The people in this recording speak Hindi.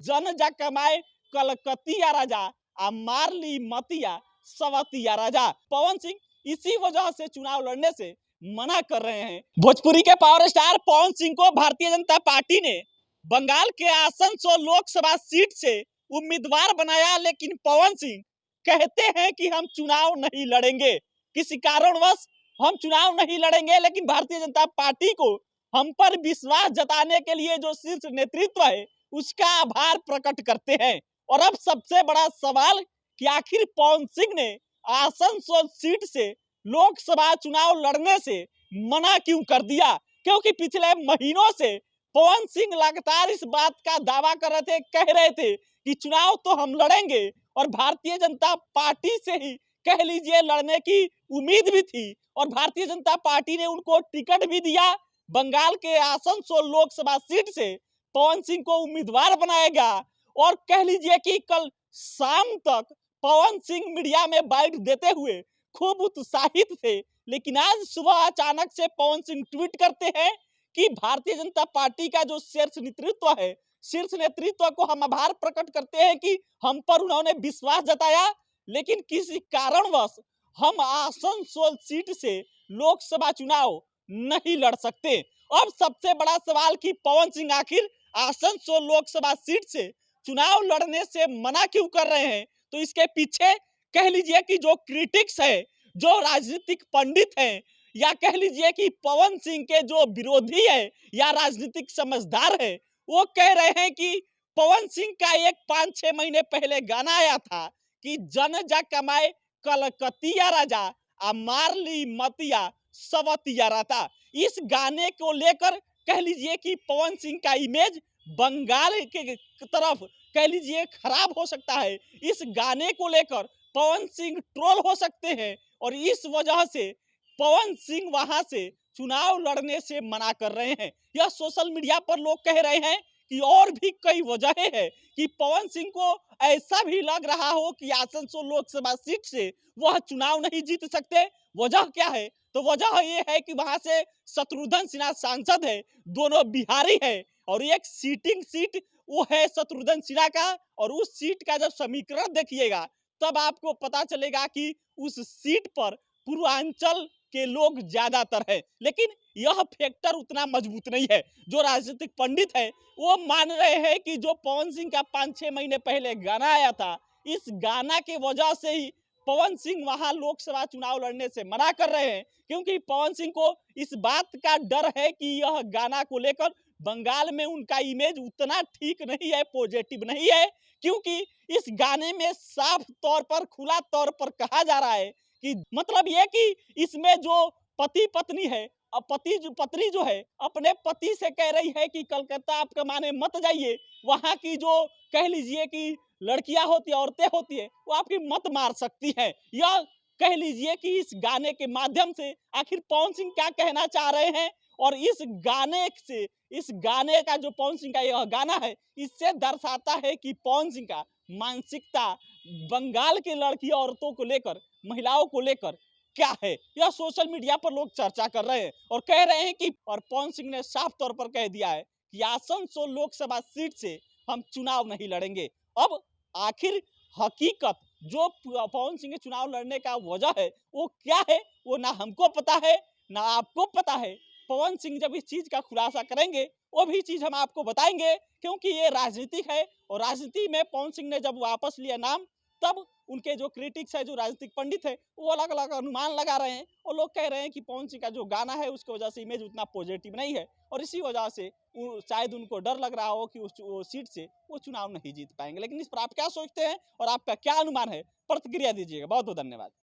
जन जा कमाए कलकतिया राजा आ मार ली मतिया सवतिया राजा। पवन सिंह इसी वजह से चुनाव लड़ने से मना कर रहे हैं। भोजपुरी के पावर स्टार पवन सिंह को भारतीय जनता पार्टी ने बंगाल के आसनसोल लोकसभा सीट से उम्मीदवार बनाया, लेकिन पवन सिंह कहते हैं कि हम चुनाव नहीं लड़ेंगे, किसी कारणवश हम चुनाव नहीं लड़ेंगे। लेकिन भारतीय जनता पार्टी को हम पर विश्वास जताने के लिए जो शीर्ष नेतृत्व है उसका आभार प्रकट करते हैं। और अब सबसे बड़ा सवाल कि आखिर पवन सिंह ने आसनसोल सीट से लोकसभा चुनाव लड़ने से मना क्यों कर दिया? क्योंकि पिछले महीनों से पवन सिंह लगातार इस बात का दावा कर रहे थे, कह रहे थे कि चुनाव तो हम लड़ेंगे, और भारतीय जनता पार्टी से ही कह लीजिए लड़ने की उम्मीद भी थी, और भारतीय जनता पार्टी ने उनको टिकट भी दिया। बंगाल के आसनसोल लोकसभा सीट से पवन सिंह को उम्मीदवार बनाएगा, और कह लीजिए कि कल शाम तक पवन सिंह मीडिया में बाइट देते हुए खूब उत्साहित थे। लेकिन आज सुबह अचानक से पवन सिंह ट्वीट करते हैं कि भारतीय जनता पार्टी का जो शीर्ष नेतृत्व है, शीर्ष नेतृत्व को हम आभार प्रकट करते हैं कि हम पर उन्होंने विश्वास जताया, लेकिन किसी कारणवश हम आसनसोल सीट से लोकसभा चुनाव नहीं लड़ सकते। अब सबसे बड़ा सवाल कि पवन सिंह आखिर आसनसोल लोकसभा सीट से चुनाव लड़ने से मना क्यों कर रहे हैं? तो इसके पीछे कह लीजिए कि जो क्रिटिक्स है, जो राजनीतिक पंडित हैं, या कह लीजिए कि पवन सिंह के जो विरोधी है या राजनीतिक समझदार है, वो कह रहे हैं कि पवन सिंह का एक 5-6 महीने पहले गाना आया था कि जन जा कमाए कलकतिया राजा आ मार ली मतिया सवतिया राता। इस गाने को लेकर कह लीजिए कि पवन सिंह का इमेज बंगाल के तरफ कह लीजिए खराब हो सकता है। इस गाने को लेकर पवन सिंह ट्रोल हो सकते हैं, और इस वजह से पवन सिंह वहां से चुनाव लड़ने से मना कर रहे हैं। यह सोशल मीडिया पर लोग कह रहे हैं कि और भी कई वजहें हैं कि पवन सिंह को ऐसा भी लग रहा हो कि आसनसोल लोकसभा सीट से वह चुनाव नहीं जीत सकते। वजह क्या है? तो वजह ये है कि वहां से शत्रुघ्न सिन्हा सांसद है, दोनों बिहारी है, और एक सीटिंग सीट वो है शत्रुघ्न सिन्हा का, और उस सीट का जब समीकरण देखिएगा तब आपको पता चलेगा कि उस सीट पर पूर्वांचल के लोग ज्यादातर है। लेकिन यह फैक्टर उतना मजबूत नहीं है। जो राजनीतिक पंडित है वो मान रहे हैं कि जो पवन सिंह का 5-6 महीने पहले गाना आया था, इस गाना के वजह से ही पवन सिंह वहां लोकसभा चुनाव लड़ने से मना कर रहे हैं, क्योंकि पवन सिंह को इस बात का डर है कि यह गाना को लेकर बंगाल में उनका इमेज उतना ठीक नहीं है, पॉजिटिव नहीं है। क्योंकि इस गाने में साफ तौर पर, खुला तौर पर कहा जा रहा है कि मतलब ये कि इसमें जो पति पत्नी है, पत्नी जो है अपने पति से कह रही है कि कलकत्ता आप कमाने मत जाइए, वहां की जो कह लीजिए कि लड़कियां होती है, औरतें होती है, वो आपकी मत मार सकती हैं। यह कह लीजिए कि इस गाने के माध्यम से आखिर पवन सिंह क्या कहना चाह रहे हैं, और इस गाने से, इस गाने का जो पवन सिंह का यह गाना है, इससे दर्शाता है कि पवन सिंह का मानसिकता बंगाल की लड़की औरतों को लेकर, महिलाओं को लेकर क्या है। यह सोशल मीडिया पर लोग चर्चा कर रहे हैं और कह रहे हैं कि, और पवन सिंह ने साफ तौर पर कह दिया है कि आसनसोल लोकसभा सीट से हम चुनाव नहीं लड़ेंगे। अब आखिर हकीकत जो पवन सिंह के चुनाव लड़ने का वजह है वो क्या है, वो ना हमको पता है ना आपको पता है। पवन सिंह जब इस चीज का खुलासा करेंगे वो भी चीज हम आपको बताएंगे, क्योंकि ये राजनीतिक है, और राजनीति में पवन सिंह ने जब वापस लिया नाम, तब उनके जो क्रिटिक्स है, जो राजनीतिक पंडित है, वो अलग अलग अनुमान लगा रहे हैं, और लोग कह रहे हैं कि पवन सिंह का जो गाना है उसकी वजह से इमेज उतना पॉजिटिव नहीं है, और इसी वजह से शायद उनको डर लग रहा हो कि वो सीट से वो चुनाव नहीं जीत पाएंगे। लेकिन इस पर आप क्या सोचते हैं और आपका क्या अनुमान है? प्रतिक्रिया दीजिएगा। बहुत बहुत धन्यवाद।